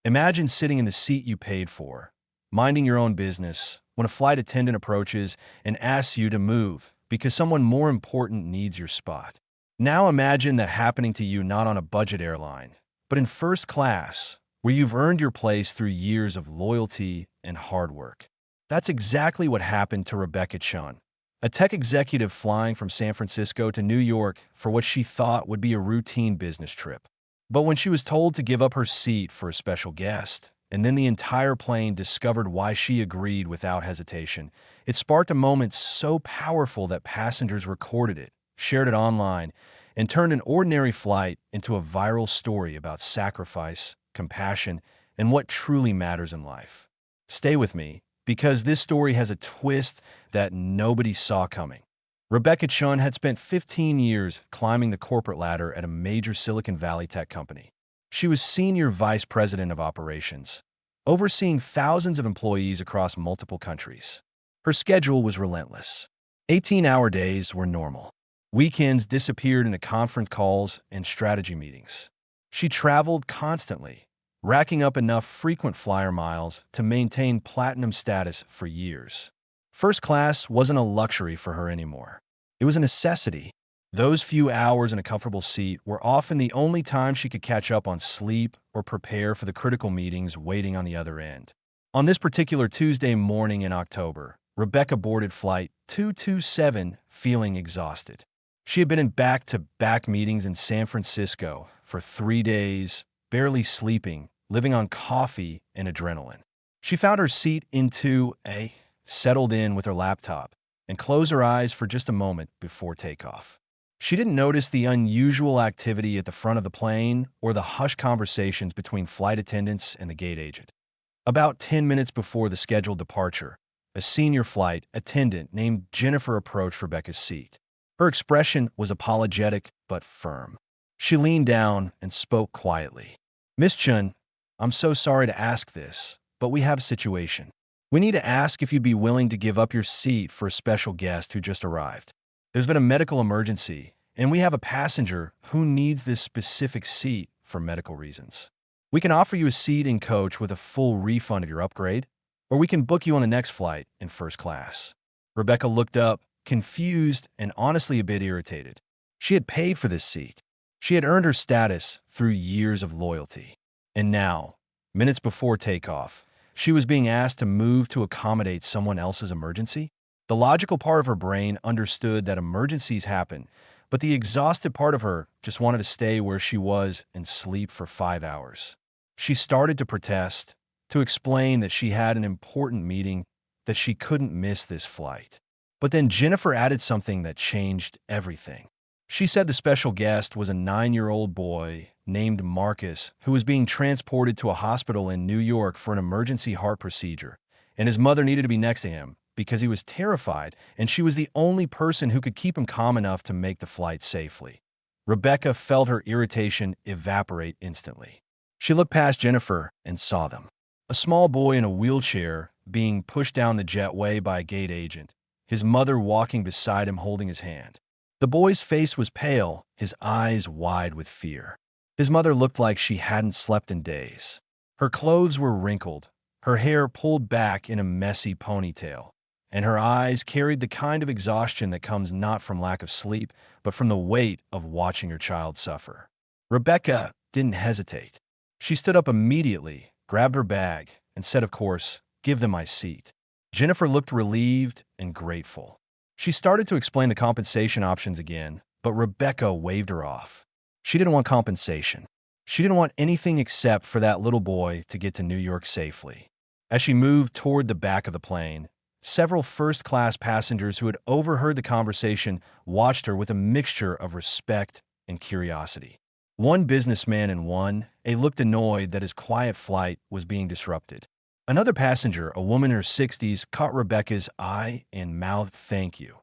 Imagine sitting in the seat you paid for, minding your own business, when a flight attendant approaches and asks you to move because someone more important needs your spot. Now imagine that happening to you not on a budget airline, but in first class, where you've earned your place through years of loyalty and hard work. That's exactly what happened to Rebecca Chun, a tech executive flying from San Francisco to New York for what she thought would be a routine business trip. But when she was told to give up her seat for a special guest, and then the entire plane discovered why she agreed without hesitation, it sparked a moment so powerful that passengers recorded it, shared it online, and turned an ordinary flight into a viral story about sacrifice, compassion, and what truly matters in life. Stay with me, because this story has a twist that nobody saw coming. Rebecca Chun had spent 15 years climbing the corporate ladder at a major Silicon Valley tech company. She was Senior Vice President of Operations, overseeing thousands of employees across multiple countries. Her schedule was relentless. 18-hour days were normal. Weekends disappeared into conference calls and strategy meetings. She traveled constantly, racking up enough frequent flyer miles to maintain platinum status for years. First class wasn't a luxury for her anymore. It was a necessity. Those few hours in a comfortable seat were often the only time she could catch up on sleep or prepare for the critical meetings waiting on the other end. On this particular Tuesday morning in October, Rebecca boarded Flight 227 feeling exhausted. She had been in back-to-back meetings in San Francisco for 3 days, barely sleeping, living on coffee and adrenaline. She found her seat into a settled in with her laptop, and closed her eyes for just a moment before takeoff. She didn't notice the unusual activity at the front of the plane or the hushed conversations between flight attendants and the gate agent. About 10 minutes before the scheduled departure, a senior flight attendant named Jennifer approached Rebecca's seat. Her expression was apologetic but firm. She leaned down and spoke quietly. "Miss Chun, I'm so sorry to ask this, but we have a situation. We need to ask if you'd be willing to give up your seat for a special guest who just arrived. There's been a medical emergency, and we have a passenger who needs this specific seat for medical reasons. We can offer you a seat in coach with a full refund of your upgrade, or we can book you on the next flight in first class." Rebecca looked up, confused and honestly a bit irritated. She had paid for this seat. She had earned her status through years of loyalty. And now, minutes before takeoff, she was being asked to move to accommodate someone else's emergency? The logical part of her brain understood that emergencies happen, but the exhausted part of her just wanted to stay where she was and sleep for 5 hours. She started to protest, to explain that she had an important meeting, that she couldn't miss this flight. But then Jennifer added something that changed everything. She said the special guest was a 9-year-old boy named Marcus who was being transported to a hospital in New York for an emergency heart procedure, and his mother needed to be next to him because he was terrified, and she was the only person who could keep him calm enough to make the flight safely. Rebecca felt her irritation evaporate instantly. She looked past Jennifer and saw them. A small boy in a wheelchair being pushed down the jetway by a gate agent, his mother walking beside him holding his hand. The boy's face was pale, his eyes wide with fear. His mother looked like she hadn't slept in days. Her clothes were wrinkled, her hair pulled back in a messy ponytail, and her eyes carried the kind of exhaustion that comes not from lack of sleep, but from the weight of watching her child suffer. Rebecca didn't hesitate. She stood up immediately, grabbed her bag, and said, "Of course, give them my seat." Jennifer looked relieved and grateful. She started to explain the compensation options again, but Rebecca waved her off. She didn't want compensation. She didn't want anything except for that little boy to get to New York safely. As she moved toward the back of the plane, several first-class passengers who had overheard the conversation watched her with a mixture of respect and curiosity. One businessman and looked annoyed that his quiet flight was being disrupted. Another passenger, a woman in her 60s, caught Rebecca's eye and mouthed "thank you."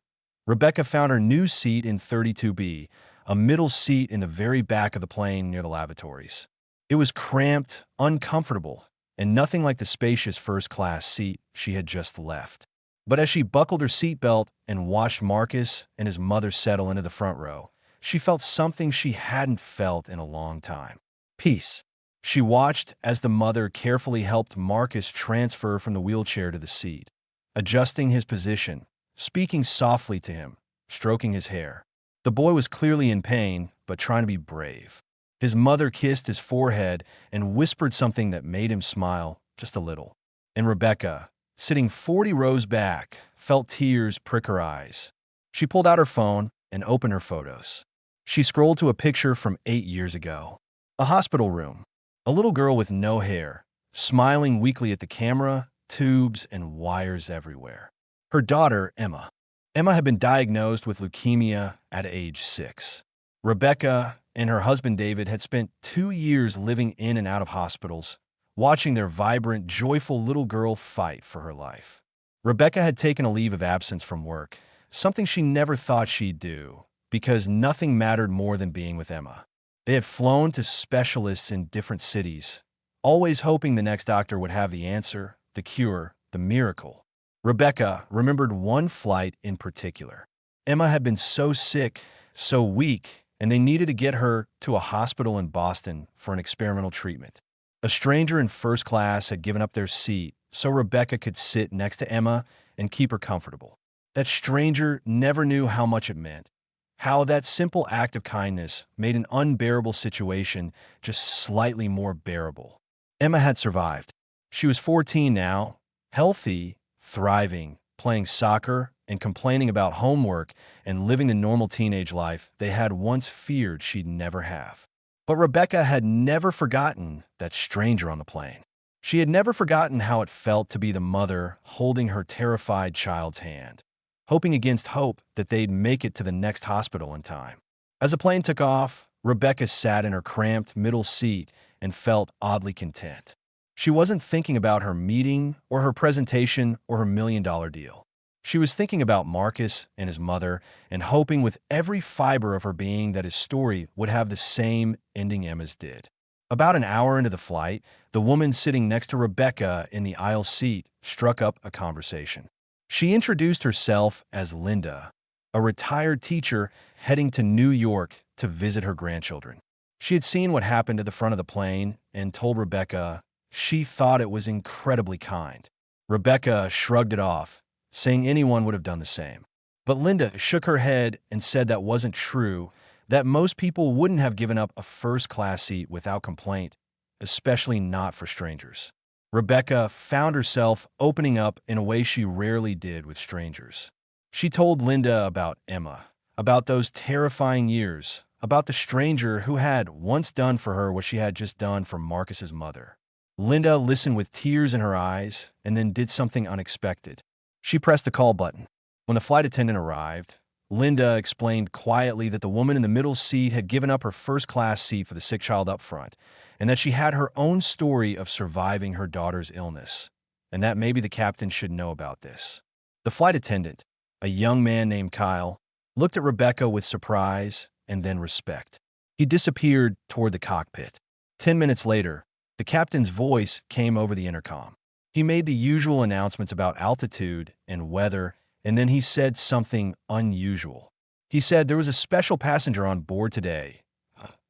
Rebecca found her new seat in 32B, a middle seat in the very back of the plane near the lavatories. It was cramped, uncomfortable, and nothing like the spacious first-class seat she had just left. But as she buckled her seatbelt and watched Marcus and his mother settle into the front row, she felt something she hadn't felt in a long time. Peace. She watched as the mother carefully helped Marcus transfer from the wheelchair to the seat, adjusting his position, speaking softly to him, stroking his hair. The boy was clearly in pain, but trying to be brave. His mother kissed his forehead and whispered something that made him smile just a little. And Rebecca, sitting 40 rows back, felt tears prick her eyes. She pulled out her phone and opened her photos. She scrolled to a picture from 8 years ago. A hospital room. A little girl with no hair, smiling weakly at the camera, tubes and wires everywhere. Her daughter, Emma. Emma had been diagnosed with leukemia at age 6. Rebecca and her husband David had spent 2 years living in and out of hospitals, watching their vibrant, joyful little girl fight for her life. Rebecca had taken a leave of absence from work, something she never thought she'd do, because nothing mattered more than being with Emma. They had flown to specialists in different cities, always hoping the next doctor would have the answer, the cure, the miracle. Rebecca remembered one flight in particular. Emma had been so sick, so weak, and they needed to get her to a hospital in Boston for an experimental treatment. A stranger in first class had given up their seat so Rebecca could sit next to Emma and keep her comfortable. That stranger never knew how much it meant, how that simple act of kindness made an unbearable situation just slightly more bearable. Emma had survived. She was 14 now, healthy, thriving, playing soccer, and complaining about homework and living the normal teenage life they had once feared she'd never have. But Rebecca had never forgotten that stranger on the plane. She had never forgotten how it felt to be the mother holding her terrified child's hand, hoping against hope that they'd make it to the next hospital in time. As the plane took off, Rebecca sat in her cramped middle seat and felt oddly content. She wasn't thinking about her meeting or her presentation or her $1 million deal. She was thinking about Marcus and his mother and hoping with every fiber of her being that his story would have the same ending Emma's did. About an hour into the flight, the woman sitting next to Rebecca in the aisle seat struck up a conversation. She introduced herself as Linda, a retired teacher heading to New York to visit her grandchildren. She had seen what happened at the front of the plane and told Rebecca she thought it was incredibly kind. Rebecca shrugged it off, saying anyone would have done the same. But Linda shook her head and said that wasn't true, that most people wouldn't have given up a first-class seat without complaint, especially not for strangers. Rebecca found herself opening up in a way she rarely did with strangers. She told Linda about Emma, about those terrifying years, about the stranger who had once done for her what she had just done for Marcus's mother. Linda listened with tears in her eyes and then did something unexpected. She pressed the call button. When the flight attendant arrived, Linda explained quietly that the woman in the middle seat had given up her first-class seat for the sick child up front, and that she had her own story of surviving her daughter's illness, and that maybe the captain should know about this. The flight attendant, a young man named Kyle, looked at Rebecca with surprise and then respect. He disappeared toward the cockpit. 10 minutes later, the captain's voice came over the intercom. He made the usual announcements about altitude and weather, and then he said something unusual. He said there was a special passenger on board today,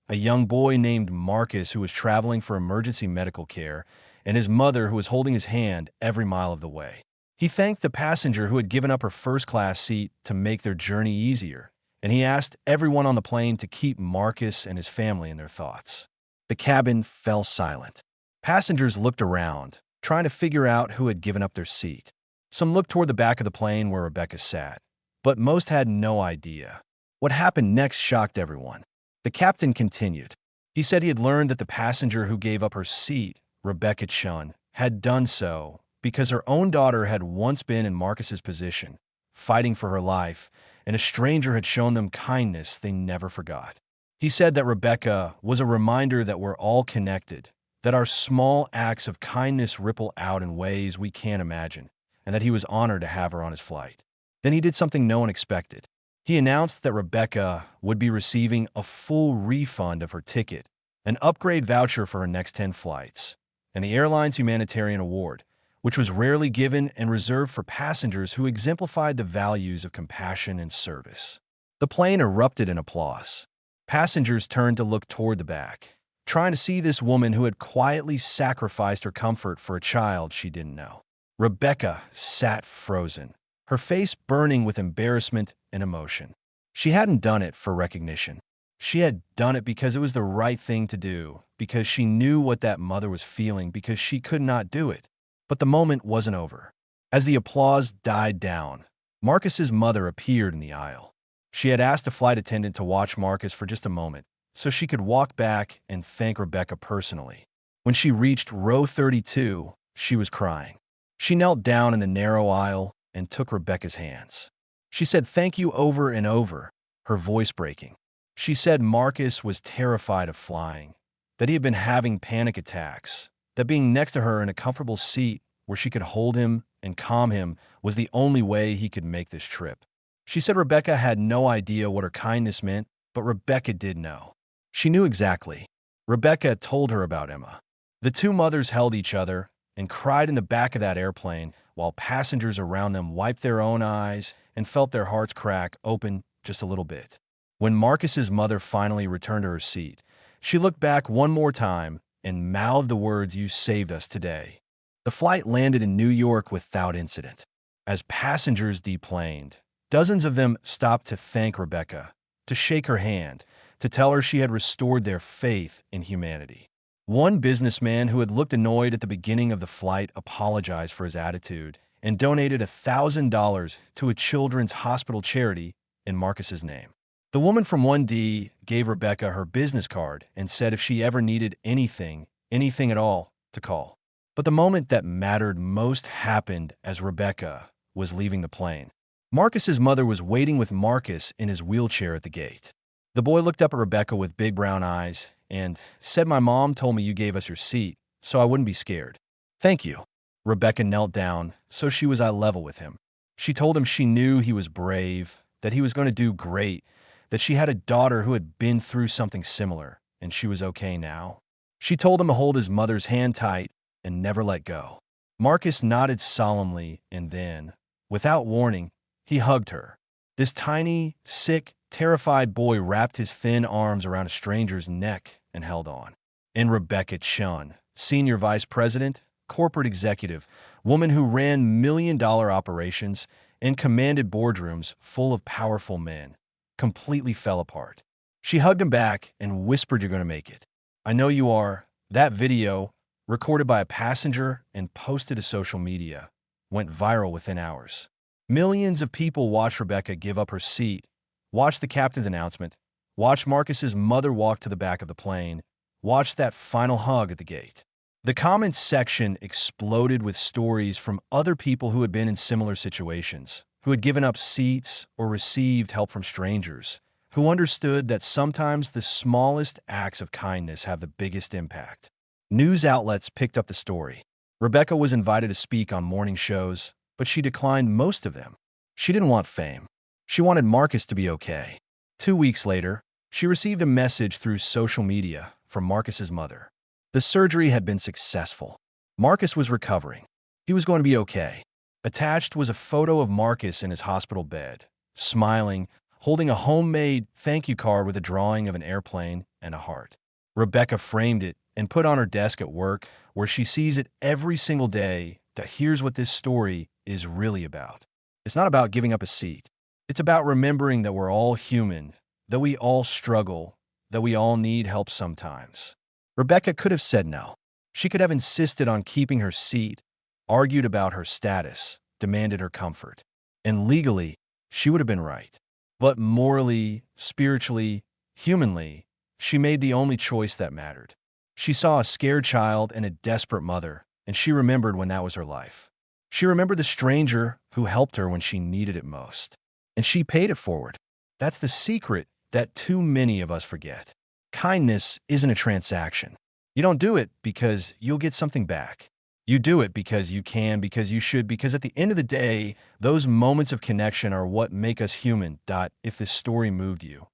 a young boy named Marcus who was traveling for emergency medical care, and his mother who was holding his hand every mile of the way. He thanked the passenger who had given up her first-class seat to make their journey easier, and he asked everyone on the plane to keep Marcus and his family in their thoughts. The cabin fell silent. Passengers looked around, trying to figure out who had given up their seat. Some looked toward the back of the plane where Rebecca sat, but most had no idea. What happened next shocked everyone. The captain continued. He said he had learned that the passenger who gave up her seat, Rebecca Chun, had done so because her own daughter had once been in Marcus's position, fighting for her life, and a stranger had shown them kindness they never forgot. He said that Rebecca was a reminder that we're all connected, that our small acts of kindness ripple out in ways we can't imagine, and that he was honored to have her on his flight. Then he did something no one expected. He announced that Rebecca would be receiving a full refund of her ticket, an upgrade voucher for her next 10 flights, and the airline's humanitarian award, which was rarely given and reserved for passengers who exemplified the values of compassion and service. The plane erupted in applause. Passengers turned to look toward the back, trying to see this woman who had quietly sacrificed her comfort for a child she didn't know. Rebecca sat frozen, her face burning with embarrassment and emotion. She hadn't done it for recognition. She had done it because it was the right thing to do, because she knew what that mother was feeling, because she could not do it. But the moment wasn't over. As the applause died down, Marcus's mother appeared in the aisle. She had asked a flight attendant to watch Marcus for just a moment, so she could walk back and thank Rebecca personally. When she reached row 32, she was crying. She knelt down in the narrow aisle and took Rebecca's hands. She said thank you over and over, her voice breaking. She said Marcus was terrified of flying, that he had been having panic attacks, that being next to her in a comfortable seat where she could hold him and calm him was the only way he could make this trip. She said Rebecca had no idea what her kindness meant, but Rebecca did know. She knew exactly. Rebecca told her about Emma. The two mothers held each other and cried in the back of that airplane while passengers around them wiped their own eyes and felt their hearts crack open just a little bit. When Marcus's mother finally returned to her seat, she looked back one more time and mouthed the words, "You saved us today." The flight landed in New York without incident. As passengers deplaned, dozens of them stopped to thank Rebecca, to shake her hand, to tell her she had restored their faith in humanity. One businessman who had looked annoyed at the beginning of the flight apologized for his attitude and donated $1,000 to a children's hospital charity in Marcus's name. The woman from 1D gave Rebecca her business card and said if she ever needed anything at all, to call. But the moment that mattered most happened as Rebecca was leaving the plane. Marcus's mother was waiting with Marcus in his wheelchair at the gate. The boy looked up at Rebecca with big brown eyes and said, "My mom told me you gave us your seat, so I wouldn't be scared." "Thank you." Rebecca knelt down, so she was eye level with him. She told him she knew he was brave, that he was going to do great, that she had a daughter who had been through something similar, and she was okay now. She told him to hold his mother's hand tight and never let go. Marcus nodded solemnly, and then, without warning, he hugged her. This tiny, sick, terrified boy wrapped his thin arms around a stranger's neck and held on. And Rebecca Chun, senior vice president, corporate executive, woman who ran million-dollar operations and commanded boardrooms full of powerful men, completely fell apart. She hugged him back and whispered, "You're going to make it. I know you are." That video, recorded by a passenger and posted to social media, went viral within hours. Millions of people watched Rebecca give up her seat, watched the captain's announcement, watched Marcus's mother walk to the back of the plane, watched that final hug at the gate. The comments section exploded with stories from other people who had been in similar situations, who had given up seats or received help from strangers, who understood that sometimes the smallest acts of kindness have the biggest impact. News outlets picked up the story. Rebecca was invited to speak on morning shows, but she declined most of them. She didn't want fame. She wanted Marcus to be okay. 2 weeks later, she received a message through social media from Marcus's mother. The surgery had been successful. Marcus was recovering. He was going to be okay. Attached was a photo of Marcus in his hospital bed, smiling, holding a homemade thank you card with a drawing of an airplane and a heart. Rebecca framed it and put on her desk at work, where she sees it every single day. That here's what this story is really about. It's not about giving up a seat. It's about remembering that we're all human, that we all struggle, that we all need help sometimes. Rebecca could have said no. She could have insisted on keeping her seat, argued about her status, demanded her comfort. And legally, she would have been right. But morally, spiritually, humanly, she made the only choice that mattered. She saw a scared child and a desperate mother, and she remembered when that was her life. She remembered the stranger who helped her when she needed it most. And she paid it forward. That's the secret that too many of us forget. Kindness isn't a transaction. You don't do it because you'll get something back. You do it because you can, because you should, because at the end of the day, those moments of connection are what make us human. If this story moved you,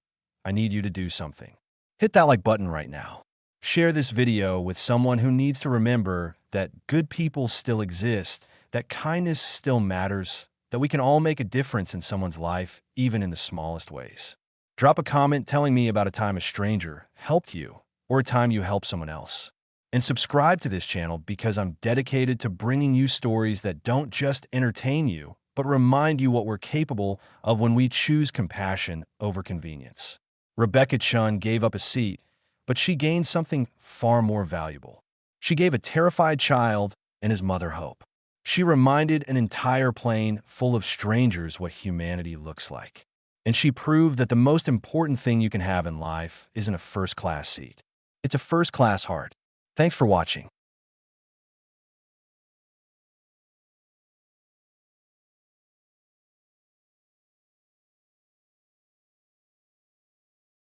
I need you to do something. Hit that like button right now. Share this video with someone who needs to remember that good people still exist, that kindness still matters, that we can all make a difference in someone's life, even in the smallest ways. Drop a comment telling me about a time a stranger helped you, or a time you help someone else. And subscribe to this channel because I'm dedicated to bringing you stories that don't just entertain you, but remind you what we're capable of when we choose compassion over convenience. Rebecca Chun gave up a seat, but she gained something far more valuable. She gave a terrified child and his mother hope. She reminded an entire plane full of strangers what humanity looks like. And she proved that the most important thing you can have in life isn't a first-class seat. It's a first-class heart. Thanks for watching.